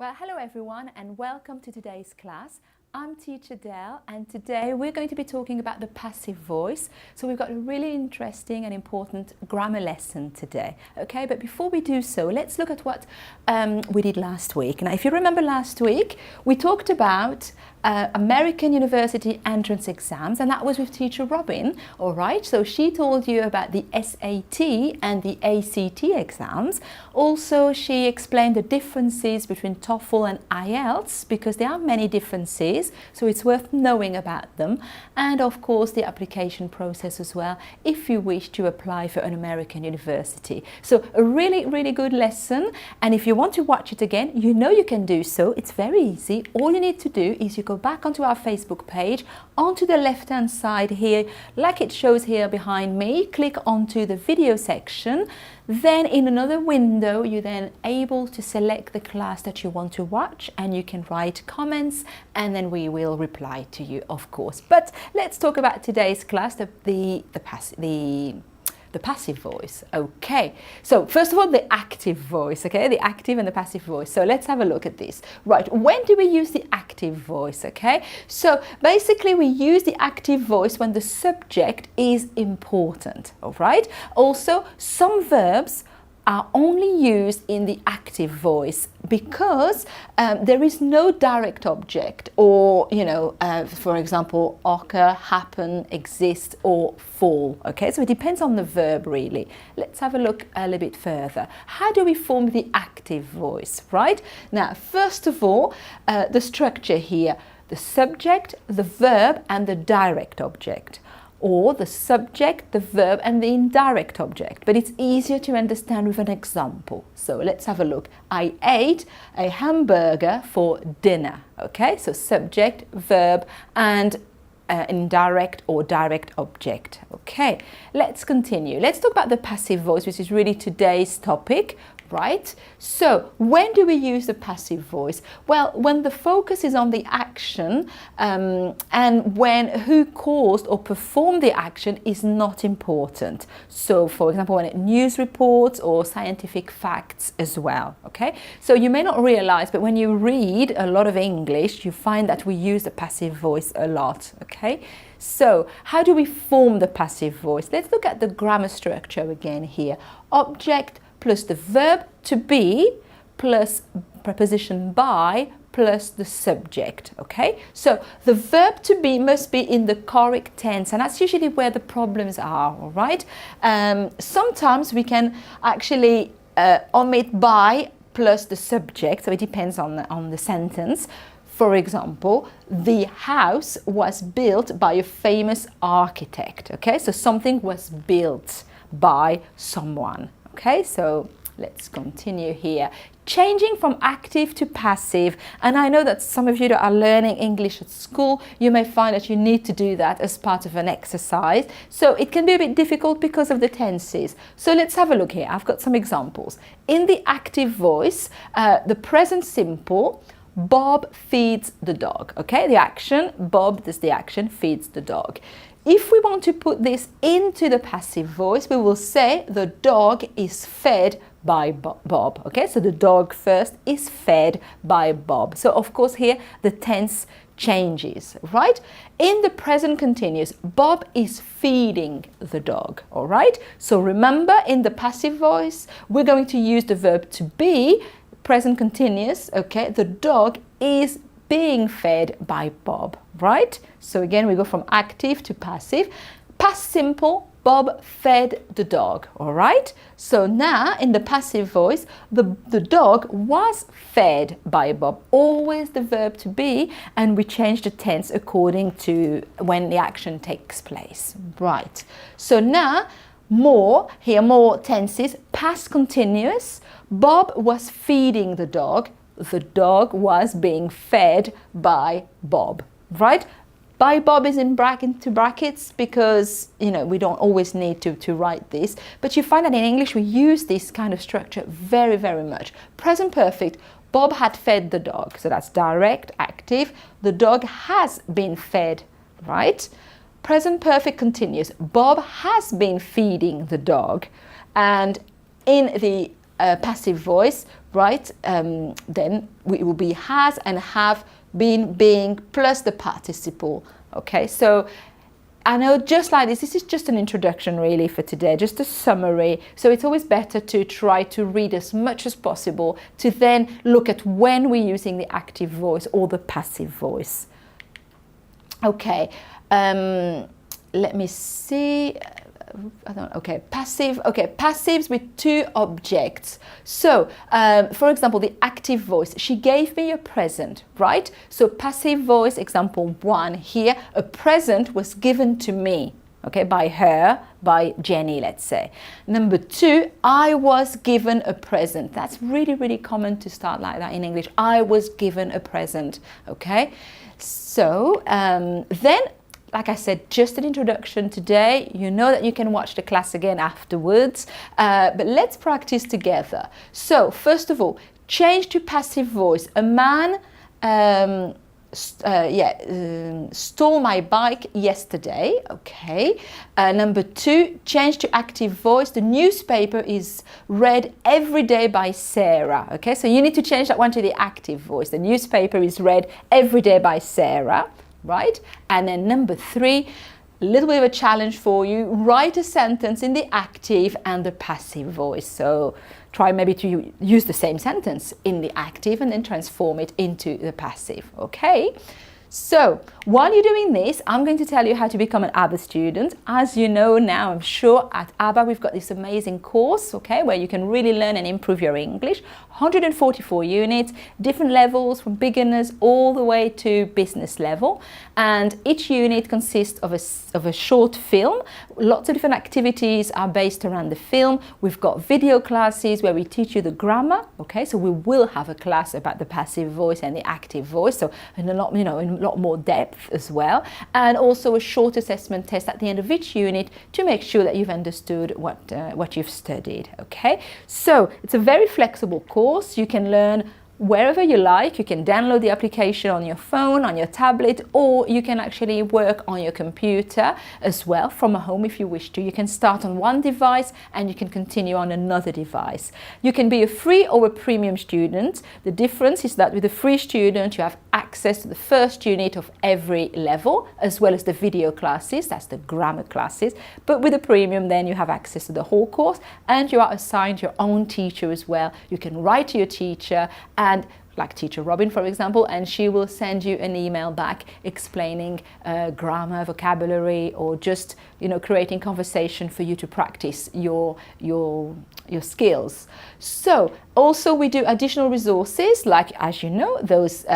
Well, hello everyone and welcome to today's class. I'm Teacher Del and today we're going to be talking about the passive voice. So we've got a really interesting and important grammar lesson today. Okay, but before we do so, let's look at what we did last week. Now, if you remember last week, we talked about American University entrance exams, and that was with Teacher Robin, all right? So she told you about the SAT and the ACT exams. Also, she explained the differences between TOEFL and IELTS because there are many differences, so it's worth knowing about them. And of course, the application process as well, if you wish to apply for an American university. So a really, really good lesson. And if you want to watch it again, you know you can do so. It's very easy. All you need to do is you go back onto our Facebook page, onto the left hand side here, like it shows here behind me, click onto the video section. Then in another window, you're then able to select the class that you want to watch and you can write comments and then we will reply to you, of course. But let's talk about today's class, the passive voice. Okay, so first of all, the active voice, okay, the active and the passive voice. So let's have a look at this. Right, when do we use the active voice? Okay, so basically we use the active voice when the subject is important, all right? Also, some verbs are only used in the active voice because there is no direct object or, for example, occur, happen, exist or fall. Okay, so it depends on the verb really. Let's have a look a little bit further. How do we form the active voice, right? Now, first of all, the structure here, the subject, the verb and the direct object, or the subject, the verb and the indirect object. But it's easier to understand with an example. So let's have a look. I ate a hamburger for dinner. Okay, so subject, verb and indirect or direct object. Okay, let's continue. Let's talk about the passive voice, which is really today's topic. Right? So when do we use the passive voice? Well, when the focus is on the action and when who caused or performed the action is not important. So for example, when it news reports or scientific facts as well. Okay, so you may not realize, but when you read a lot of English, you find that we use the passive voice a lot. Okay, so how do we form the passive voice? Let's look at the grammar structure again here. Object plus the verb to be plus preposition by plus the subject. Okay, so the verb to be must be in the correct tense, and that's usually where the problems are. All right, sometimes we can actually omit by plus the subject, so it depends on the sentence. For example, the house was built by a famous architect. Okay, so something was built by someone. Okay, so let's continue here. Changing from active to passive, and I know that some of you that are learning English at school, you may find that you need to do that as part of an exercise. So it can be a bit difficult because of the tenses. So let's have a look here. I've got some examples. In the active voice, the present simple, Bob feeds the dog. Okay, the action, Bob does the action, feeds the dog. If we want to put this into the passive voice, we will say the dog is fed by Bob. Okay, so the dog first is fed by Bob. So of course here the tense changes, right? In the present continuous, Bob is feeding the dog, all right? So remember, in the passive voice, we're going to use the verb to be, present continuous, okay? The dog is being fed by Bob, right? So again, we go from active to passive. Past simple, Bob fed the dog, all right? So now in the passive voice, the dog was fed by Bob, always the verb to be, and we change the tense according to when the action takes place, right? So now more tenses, past continuous, Bob was feeding the dog was being fed by Bob, right? By Bob is in brackets because, we don't always need to write this, but you find that in English we use this kind of structure very, very much. Present perfect, Bob had fed the dog, so that's direct, active. The dog has been fed, right? Present perfect continuous, Bob has been feeding the dog. And in the passive voice, right, then it will be has and have, been, being, plus the participle. Okay, so I know just like this is just an introduction really for today, just a summary. So it's always better to try to read as much as possible to then look at when we're using the active voice or the passive voice. Okay, let me see. Passives with two objects. So, for example, the active voice, she gave me a present, right? So passive voice, example 1 here, a present was given to me, okay, by her, by Jenny, let's say. Number 2, I was given a present. That's really, really common to start like that in English. I was given a present, okay? So, then, like I said, just an introduction today. You know that you can watch the class again afterwards, but let's practice together. So first of all, change to passive voice. A man stole my bike yesterday. Okay. Number 2, change to active voice. The newspaper is read every day by Sarah. Okay, so you need to change that one to the active voice. The newspaper is read every day by Sarah. Right? And then number 3, a little bit of a challenge for you. Write a sentence in the active and the passive voice. So try maybe to use the same sentence in the active and then transform it into the passive. Okay? So while you're doing this, I'm going to tell you how to become an ABBA student. As you know now, I'm sure at ABBA we've got this amazing course, okay, where you can really learn and improve your English. 144 units, different levels from beginners all the way to business level. And each unit consists of a short film. Lots of different activities are based around the film. We've got video classes where we teach you the grammar, okay, so we will have a class about the passive voice and the active voice, so in a lot, in a lot more depth as well, and also a short assessment test at the end of each unit to make sure that you've understood what you've studied. Okay, so it's a very flexible course. You can learn wherever you like. You can download the application on your phone, on your tablet, or you can actually work on your computer as well from home if you wish to. You can start on one device and you can continue on another device. You can be a free or a premium student. The difference is that with a free student you have access to the first unit of every level as well as the video classes, that's the grammar classes. But with a premium then you have access to the whole course and you are assigned your own teacher as well. You can write to your teacher, and like teacher Robin, for example, and she will send you an email back explaining grammar, vocabulary, or just, you know, creating conversation for you to practice your skills. So also we do additional resources, like, as you know, those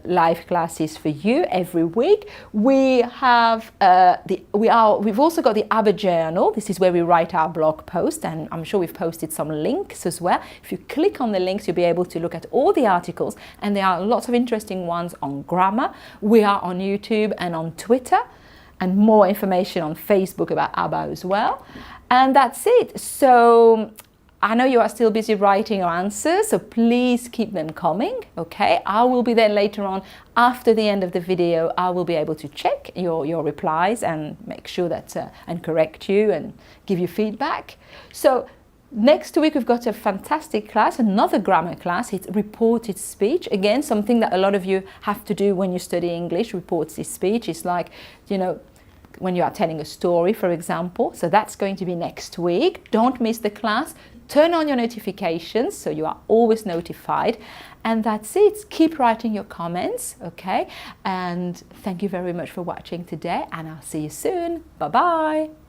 live classes for you every week. We have we've also got the ABBA journal. This is where we write our blog post, and I'm sure we've posted some links as well. If you click on the links, you'll be able to look at all the articles, and there are lots of interesting ones on grammar. We are on YouTube and on Twitter, and more information on Facebook about ABBA as well. And that's it. So I know you are still busy writing your answers, so please keep them coming, okay? I will be then later on, after the end of the video, I will be able to check your replies and make sure that, and correct you and give you feedback. So next week we've got a fantastic class, another grammar class. It's reported speech. Again, something that a lot of you have to do when you study English. Reported speech is like, you know, when you are telling a story, for example. So that's going to be next week. Don't miss the class. Turn on your notifications so you are always notified. And that's it. Keep writing your comments, okay? And thank you very much for watching today, and I'll see you soon. Bye-bye.